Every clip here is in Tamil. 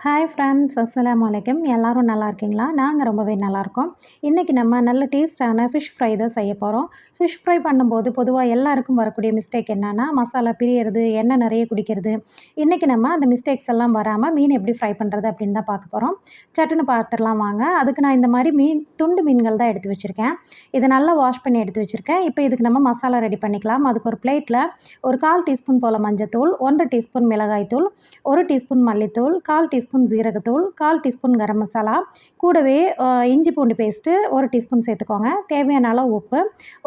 ஹாய் ஃப்ரெண்ட்ஸ், அஸ்ஸலாமு அலைக்கும். எல்லாரும் நல்லா இருக்கீங்களா? நாங்கள் ரொம்பவே நல்லாயிருக்கோம். இன்றைக்கி நம்ம நல்ல டேஸ்ட்டான ஃபிஷ் ஃப்ரை தான் செய்ய போகிறோம். ஃபிஷ் ஃப்ரை பண்ணும்போது பொதுவாக எல்லாருக்கும் வரக்கூடிய மிஸ்டேக் என்னென்னா, மசாலா பிரியறது, எண்ணெய் நிறைய குடிக்கிறது. இன்றைக்கி நம்ம அந்த மிஸ்டேக்ஸ் எல்லாம் வராமல் மீன் எப்படி ஃப்ரை பண்ணுறது அப்படின்னு தான் பார்க்க போகிறோம். சட்டுன்னு பார்த்துடலாம் வாங்க. அதுக்கு நான் இந்த மாதிரி துண்டு மீன்கள் தான் எடுத்து வச்சுருக்கேன். இதை நல்லா வாஷ் பண்ணி எடுத்து வச்சுருக்கேன். இப்போ இதுக்கு நம்ம மசாலா ரெடி பண்ணிக்கலாம். அதுக்கு ஒரு பிளேட்டில் ஒரு 1/4 டீஸ்பூன் போல் மஞ்சத்தூள், 1 டீஸ்பூன் மிளகாய்த்தூள், 1 டீஸ்பூன் மல்லித்தூள், 1/4 டீஸ்பூன் ஜீரகத்தூள், 1/4 டீஸ்பூன் கரம் மசாலா, கூடவே இஞ்சி பூண்டு பேஸ்ட்டு 1 டீஸ்பூன் சேர்த்துக்கோங்க. தேவையான அளவு உப்பு,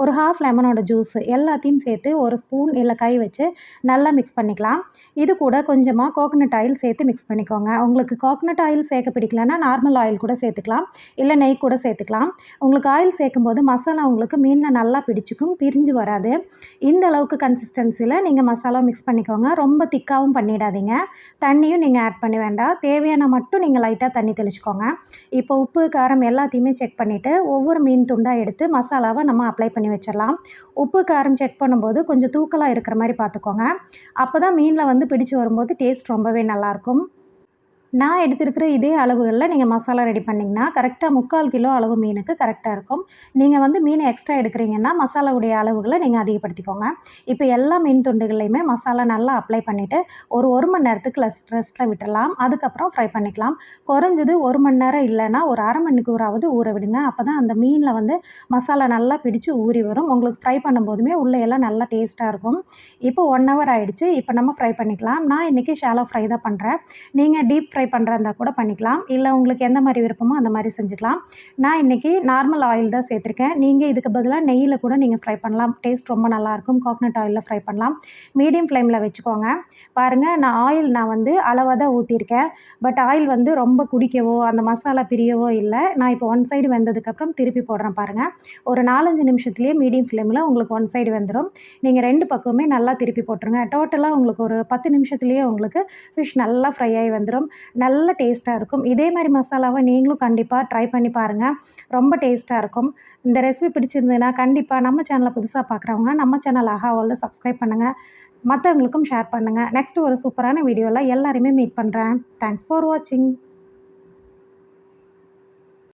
ஒரு 1/2 லெமனோட ஜூஸ் எல்லாத்தையும் சேர்த்து ஒரு ஸ்பூன் இல்லை கை வச்சு நல்லா மிக்ஸ் பண்ணிக்கலாம். இது கூட கொஞ்சமாக கோகனட் ஆயில் சேர்த்து மிக்ஸ் பண்ணிக்கோங்க. உங்களுக்கு கோகனட் ஆயில் சேர்க்க பிடிக்கலன்னா நார்மல் ஆயில் கூட சேர்த்துக்கலாம், இல்லை நெய் கூட சேர்த்துக்கலாம். உங்களுக்கு ஆயில் சேர்க்கும்போது மசாலா உங்களுக்கு மீனில் நல்லா பிடிச்சிக்கும், பிரிஞ்சு வராது. இந்த அளவுக்கு கன்சிஸ்டன்சியில் நீங்கள் மசாலா மிக்ஸ் பண்ணிக்கோங்க. ரொம்ப திக்காகவும் பண்ணிடாதீங்க. தண்ணியும் நீங்கள் ஆட் பண்ண வேண்டாம். தேவையான மட்டும் நீங்கள் லைட்டாக தண்ணி தெளிச்சுக்கோங்க. இப்போ உப்பு, காரம் எல்லாத்தையுமே செக் பண்ணிவிட்டு ஒவ்வொரு மீன் துண்டாக எடுத்து மசாலாவை நம்ம அப்ளை பண்ணி வச்சிடலாம். உப்பு, காரம் செக் பண்ணும்போது கொஞ்சம் தூக்கலாக இருக்கிற மாதிரி பார்த்துக்கோங்க. அப்போ தான் மீனில் வந்து பிடிச்சு வரும்போது டேஸ்ட் ரொம்பவே நல்லாயிருக்கும். நான் எடுத்திருக்கிற இதே அளவுகளில் நீங்கள் மசாலா ரெடி பண்ணிங்கன்னா கரெக்டாக 3/4 கிலோ அளவு மீனுக்கு கரெக்டாக இருக்கும். நீங்கள் வந்து மீன் எக்ஸ்ட்ரா எடுக்கிறீங்கன்னா மசாலாவுடைய அளவுகளை நீங்கள் அதிகப்படுத்திக்கோங்க. இப்போ எல்லா மீன் துண்டுகள்லையுமே மசாலா நல்லா அப்ளை பண்ணிவிட்டு ஒரு மணி நேரத்துக்கு ரெஸ்ட்டில் விட்டுடலாம். அதுக்கப்புறம் ஃப்ரை பண்ணிக்கலாம். குறைஞ்சது 1 மணி நேரம் இல்லைன்னா ஒரு அரை மணிக்கூறாவது ஊற விடுங்க. அப்போ தான் அந்த மீனில் வந்து மசாலா நல்லா பிடிச்சு ஊறி வரும். உங்களுக்கு ஃப்ரை பண்ணும்போதுமே உள்ளே எல்லாம் நல்லா டேஸ்ட்டாக இருக்கும். இப்போ 1 ஹவர் ஆகிடுச்சு. இப்போ நம்ம ஃப்ரை பண்ணிக்கலாம். நான் இன்றைக்கி ஷாலோ ஃப்ரை தான் பண்ணுறேன். நீங்கள் டீப் ஃப்ரை பண்ணுறதா கூட பண்ணிக்கலாம், இல்லை உங்களுக்கு எந்த மாதிரி விருப்பமோ அந்த மாதிரி செஞ்சுக்கலாம். நான் இன்றைக்கி நார்மல் ஆயில் தான் சேர்த்துருக்கேன். நீங்கள் இதுக்கு பதிலாக நெய்யில் கூட நீங்கள் ஃப்ரை பண்ணலாம். டேஸ்ட் ரொம்ப நல்லாயிருக்கும். கோகனட் ஆயிலில் ஃப்ரை பண்ணலாம். மீடியம் ஃப்ளேமில் வச்சுக்கோங்க. பாருங்கள், நான் வந்து அளவாக தான் ஊற்றிருக்கேன். பட் ஆயில் வந்து ரொம்ப குடிக்கவோ அந்த மசாலா பிரியவோ இல்லை. நான் இப்போ ஒன் சைடு வெந்ததுக்கப்புறம் திருப்பி போடுறேன் பாருங்கள். ஒரு 4-5 நிமிஷத்துலேயே மீடியம் ஃப்ளேமில் உங்களுக்கு ஒன் சைடு வெந்துடும். நீங்கள் 2 பக்கமுமே நல்லா திருப்பி போட்டுருங்க. டோட்டலாக உங்களுக்கு ஒரு 10 நிமிஷத்துலேயே உங்களுக்கு ஃபிஷ் நல்லா ஃப்ரை ஆகி வந்துடும். நல்ல டேஸ்ட்டாக இருக்கும். இதே மாதிரி மசாலாவை நீங்களும் கண்டிப்பாக ட்ரை பண்ணி பாருங்கள். ரொம்ப டேஸ்ட்டாக இருக்கும். இந்த ரெசிபி பிடிச்சிருந்ததுன்னா கண்டிப்பாக நம்ம சேனலை புதுசாக பார்க்குறவங்க நம்ம சேனல் ஆஹா வேர்ல்டை சப்ஸ்கிரைப் பண்ணுங்கள். மற்றவங்களுக்கும் ஷேர் பண்ணுங்கள். நெக்ஸ்ட் ஒரு சூப்பரான வீடியோவில் எல்லாரையுமே மீட் பண்ணுறேன். தேங்க்ஸ் ஃபார் வாட்சிங்.